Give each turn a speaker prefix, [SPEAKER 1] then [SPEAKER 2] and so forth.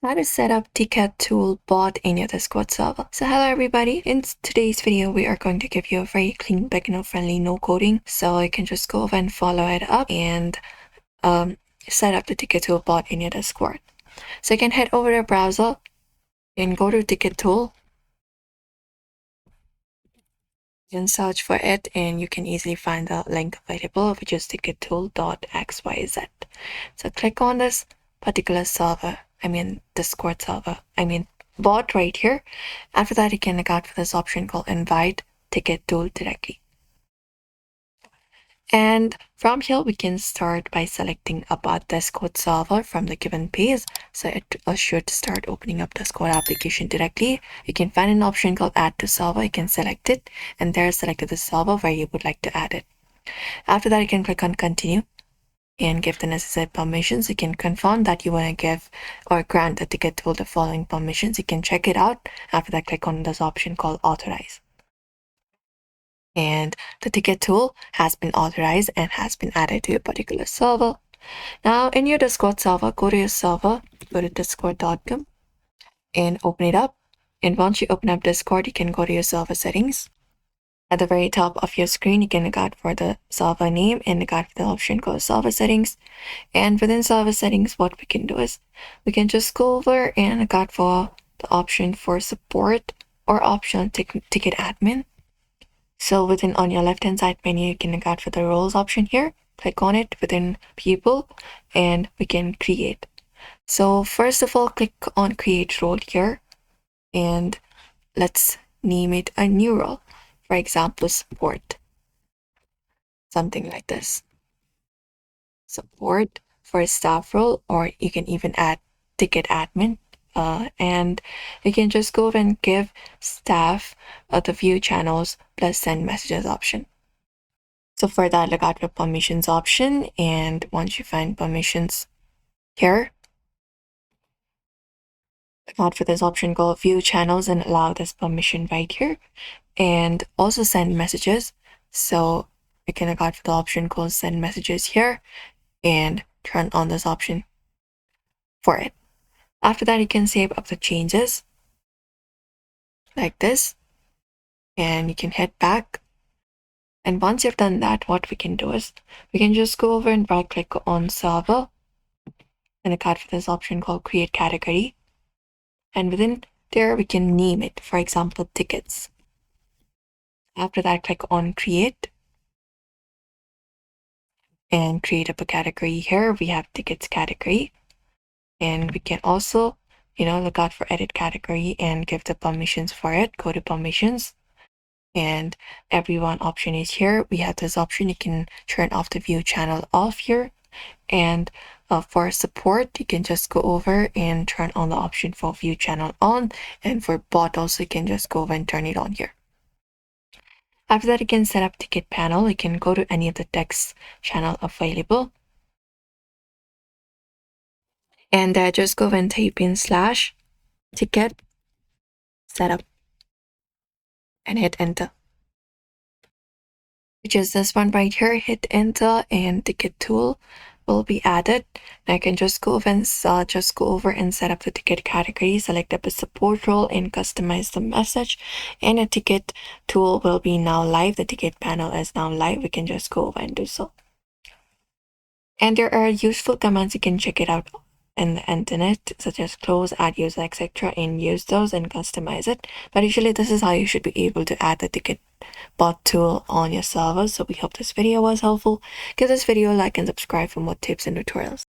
[SPEAKER 1] How to set up Ticket Tool bot in your Discord server. So hello everybody, in today's video we are going to give you a very clean, beginner friendly, no coding, so you can just go over and follow it up and set up the Ticket Tool bot in your Discord. So you can head over to your browser and go to Ticket Tool. You can search for it and you can easily find the link available, which is tickettool.xyz. So click on this particular server, Discord server, bot right here. After that, you can look out for this option called invite ticket tool directly. And from here, we can start by selecting about Discord server from the given page. So it should start opening up Discord application directly. You can find an option called add to server. You can select it and there select the server where you would like to add it. After that, you can click on continue and give the necessary permissions. You can confirm that you want to give or grant the ticket tool the following permissions. You can check it out. After that, click on this option called authorize. And the ticket tool has been authorized and has been added to a particular server. Now in your Discord server, go to your server, go to discord.com and open it up. And once you open up Discord, you can go to your server settings. At the very top of your screen, you can look out for the server name and look out for the option called server settings. And within server settings, what we can do is we can just go over and look out for the option for support or option ticket admin. So within on your left hand side menu, you can look out for the roles option here. Click on it within people and we can create. So first of all, click on create role here and let's name it a new role. For example, support. Something like this. Support for a staff role, or you can even add ticket admin. And you can just go and give staff the view channels plus send messages option. So for that, look out for permissions option, and once you find permissions here, look out for this option called view channels and allow this permission right here, and also send messages. So you can look out for the option called send messages here and turn on this option for it. After that, you can save up the changes like this and you can head back. And once you've done that, what we can do is we can just go over and right click on server and look out for this option called create category. And within there, we can name it, for example, tickets. After that, click on create and create up a category here. We have tickets category. And we can also, look out for edit category and give the permissions for it. Go to permissions and everyone option is here. We have this option. You can turn off the view channel off here. And for support, you can just go over and turn on the option for view channel on. And for bot also, you can just go over and turn it on here. After that, you can set up ticket panel. You can go to any of the text channel available. And just go and type in /ticket setup and hit enter. Which is this one right here. Hit enter and ticket tool will be added. Now I can just go over and set up the ticket category, select up a support role and customize the message. And a ticket tool will be now live. The ticket panel is now live. We can just go over and do so. And there are useful commands. You can check it out in the internet, such as close, add user, etc., and use those and customize it. But usually this is how you should be able to add the ticket bot tool on your server. So we hope this video was helpful. Give this video a like and subscribe for more tips and tutorials.